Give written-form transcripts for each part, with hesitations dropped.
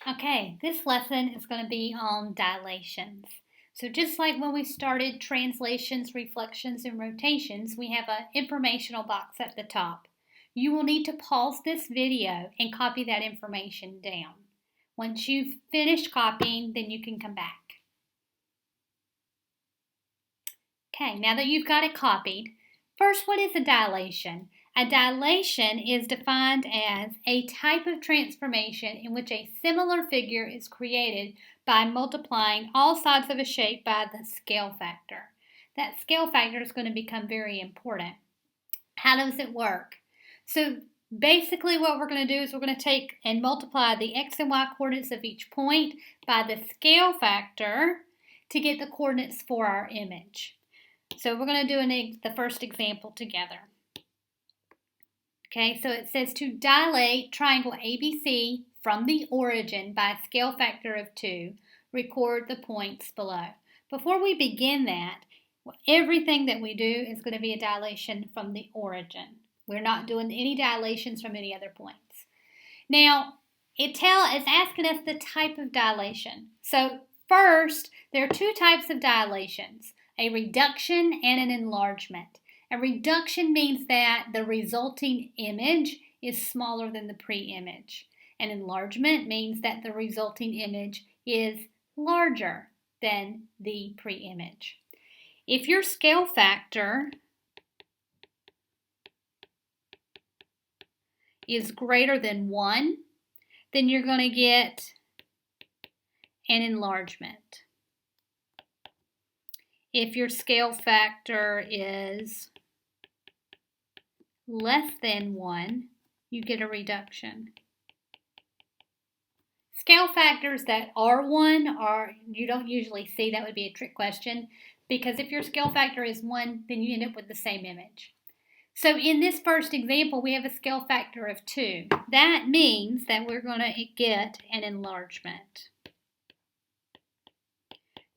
Okay, this lesson is going to be on dilations. So just like when we started translations, reflections, and rotations, we have an informational box at the top. You will need to pause this video and copy that information down. Once you've finished copying, then you can come back. Okay, now that you've got it copied, first, what is a dilation? A dilation is defined as a type of transformation in which a similar figure is created by multiplying all sides of a shape by the scale factor. That scale factor is going to become very important. How does it work? So basically what we're going to do is we're going to take and multiply the x and y coordinates of each point by the scale factor to get the coordinates for our image. So we're going to do the first example together. Okay, so it says to dilate triangle ABC from the origin by a scale factor of 2, record the points below. Before we begin that, everything that we do is going to be a dilation from the origin. We're not doing any dilations from any other points. Now, it's asking us the type of dilation. So first, there are two types of dilations, a reduction and an enlargement. A reduction means that the resulting image is smaller than the pre-image. An enlargement means that the resulting image is larger than the pre-image. If your scale factor is greater than 1, then you're going to get an enlargement. If your scale factor is less than 1, you get a reduction. Scale factors that are 1 you don't usually see. That would be a trick question, because if your scale factor is 1, then you end up with the same image. So in this first example, we have a scale factor of 2. That means that we're going to get an enlargement.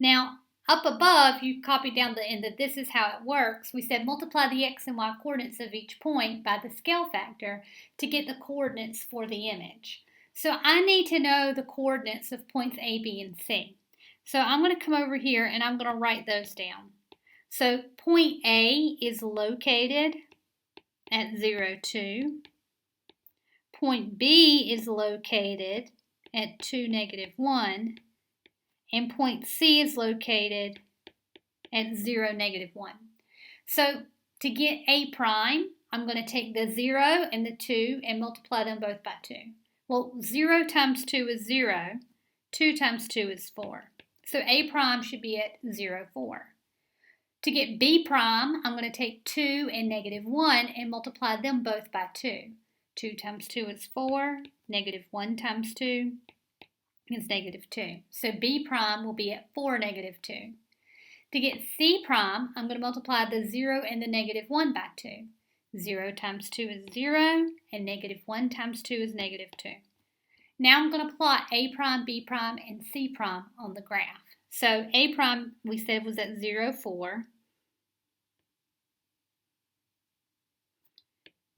Now, up above, you copied down the end that this is how it works. We said multiply the x and y coordinates of each point by the scale factor to get the coordinates for the image. So I need to know the coordinates of points A, B, and C. So I'm going to come over here and I'm going to write those down. So point A is located at 0, 2. Point B is located at 2, negative 1. And point C is located at 0, negative 1. So to get A prime, I'm going to take the 0 and the 2 and multiply them both by 2. Well, 0 times 2 is 0. 2 times 2 is 4. So A prime should be at 0, 4. To get B prime, I'm going to take 2 and negative 1 and multiply them both by 2. 2 times 2 is 4. Negative 1 times 2 is negative 2. So B prime will be at 4, negative 2. To get C prime, I'm going to multiply the 0 and the negative 1 by 2. 0 times 2 is 0, and negative 1 times 2 is negative 2. Now I'm going to plot A prime, B prime, and C prime on the graph. So A prime, we said, was at 0, 4.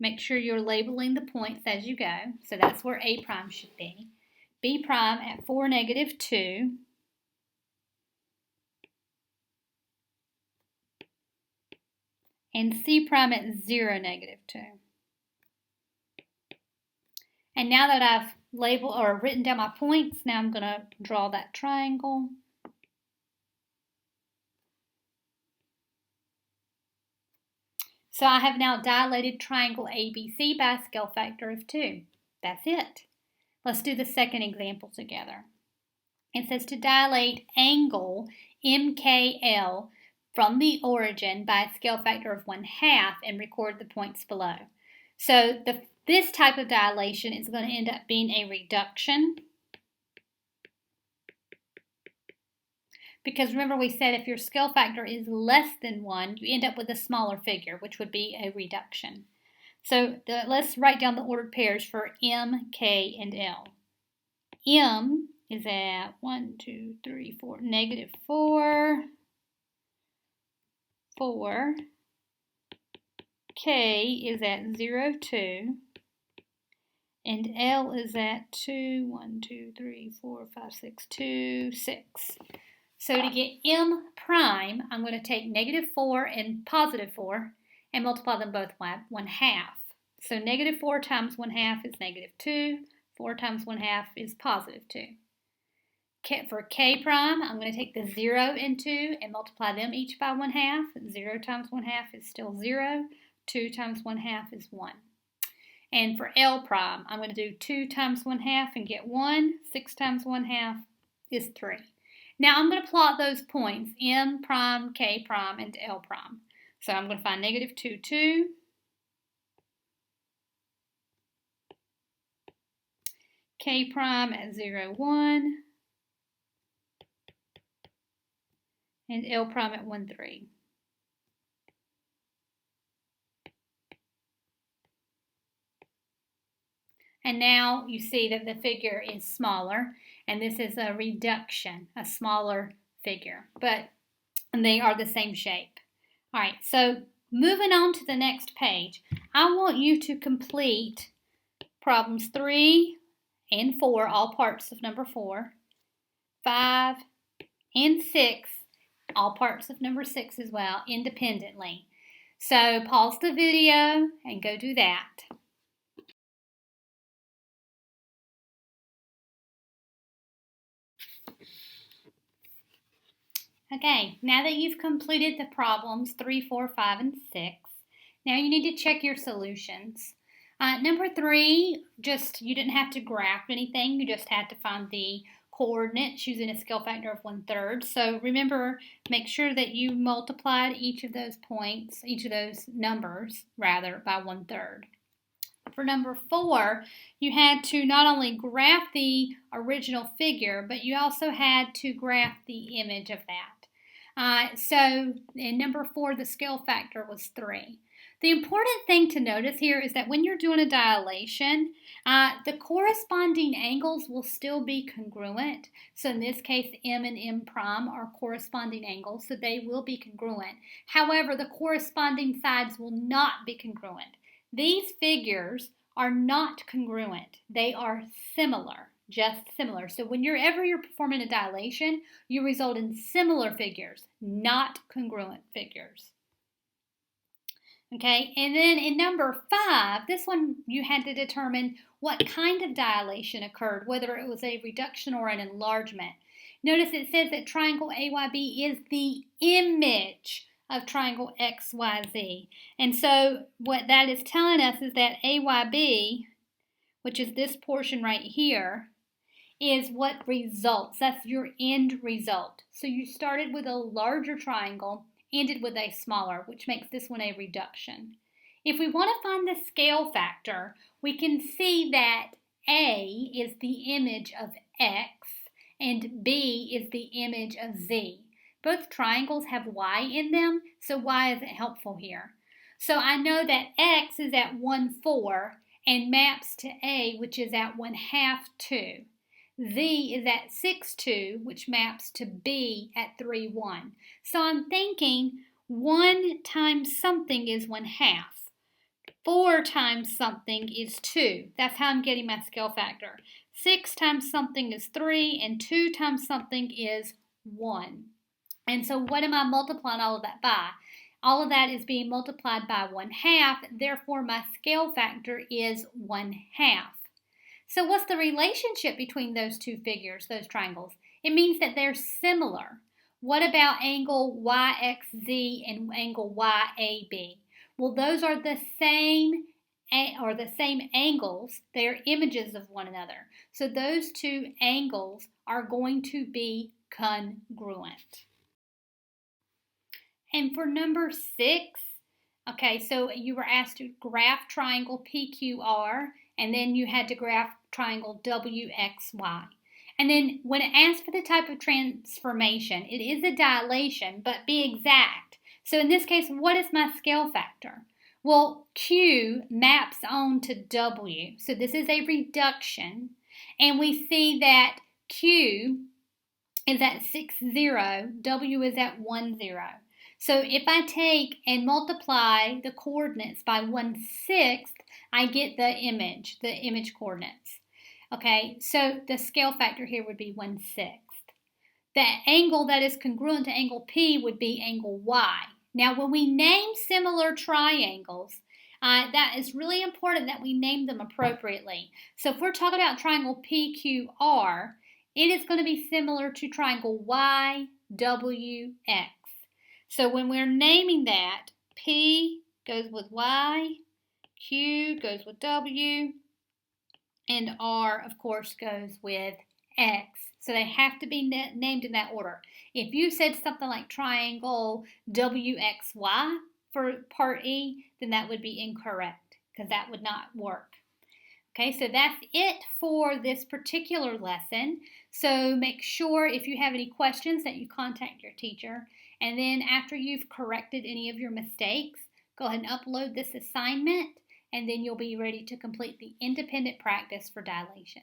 Make sure you're labeling the points as you go. So that's where A prime should be. B prime at 4, negative 2. And C prime at 0, negative 2. And now that I've labeled or written down my points, now I'm going to draw that triangle. So I have now dilated triangle ABC by a scale factor of 2. That's it. Let's do the second example together. It says to dilate angle MKL from the origin by a scale factor of 1/2 and record the points below. So this type of dilation is going to end up being a reduction. Because remember we said if your scale factor is less than 1, you end up with a smaller figure, which would be a reduction. So let's write down the ordered pairs for M, K, and L. M is at 1, 2, 3, 4, negative 4, 4. K is at 0, 2. And L is at 2, 1, 2, 3, 4, 5, 6, 2, 6. So to get M prime, I'm going to take negative 4 and positive 4 and multiply them both by 1/2. So negative 4 times 1/2 is negative 2. 4 times 1/2 is positive 2. For K prime, I'm going to take the 0 and 2 and multiply them each by 1/2. 0 times 1/2 is still 0. 2 times 1/2 is 1. And for L prime, I'm going to do 2 times 1/2 and get 1. 6 times 1/2 is 3. Now I'm going to plot those points, M prime, K prime, and L prime. So I'm going to find negative 2, 2. K prime at 0, 1. And L prime at 1, 3. And now you see that the figure is smaller, and this is a reduction, a smaller figure, but they are the same shape. All right, so moving on to the next page, I want you to complete problems 3 and 4, all parts of number 4, 5 and 6, all parts of number 6 as well, independently. So pause the video and go do that. Okay, now that you've completed the problems 3, 4, 5, and 6, now you need to check your solutions. Number 3, you didn't have to graph anything, you just had to find the coordinates using a scale factor of 1/3. So remember, make sure that you multiplied each of those numbers, by 1/3. For number 4, you had to not only graph the original figure, but you also had to graph the image of that. So in number 4, the scale factor was 3. The important thing to notice here is that when you're doing a dilation, the corresponding angles will still be congruent. So in this case, M and M prime are corresponding angles, so they will be congruent. However, the corresponding sides will not be congruent. These figures are not congruent. They are similar, just similar. So whenever you're performing a dilation, you result in similar figures, not congruent figures. Okay, and then in number 5, this one you had to determine what kind of dilation occurred, whether it was a reduction or an enlargement. Notice it says that triangle AYB is the image of triangle XYZ. And so what that is telling us is that AYB, which is this portion right here, is what results. That's your end result. So you started with a larger triangle, ended with a smaller, which makes this one a reduction. If we want to find the scale factor, we can see that A is the image of X and B is the image of Z. Both triangles have Y in them, so Y isn't helpful here. So I know that X is at 1, 4 and maps to A, which is at 1/2, 2. Z is at 6, 2, which maps to B at 3, 1. So I'm thinking 1 times something is 1/2. 4 times something is 2. That's how I'm getting my scale factor. 6 times something is 3, and 2 times something is 1. And so what am I multiplying all of that by? All of that is being multiplied by 1/2, therefore my scale factor is 1/2. So what's the relationship between those two figures, those triangles? It means that they're similar. What about angle YXZ and angle YAB? Well, those are the same angles. They are images of one another. So those two angles are going to be congruent. And for number 6, okay, so you were asked to graph triangle PQR, and then you had to graph triangle WXY. And then when it asks for the type of transformation, it is a dilation, but be exact. So in this case, what is my scale factor? Well, Q maps on to W. So this is a reduction. And we see that Q is at 6, 0, W is at 1, 0. So if I take and multiply the coordinates by 1/6, I get the image coordinates. Okay, so the scale factor here would be 1/6. The angle that is congruent to angle P would be angle Y. Now, when we name similar triangles, that is really important that we name them appropriately. So if we're talking about triangle PQR, it is going to be similar to triangle YWX. So when we're naming that, P goes with Y, Q goes with W, and R, of course, goes with X. So they have to be named in that order. If you said something like triangle WXY for part E, then that would be incorrect because that would not work. Okay, so that's it for this particular lesson. So make sure if you have any questions that you contact your teacher. And then after you've corrected any of your mistakes, go ahead and upload this assignment, and then you'll be ready to complete the independent practice for dilation.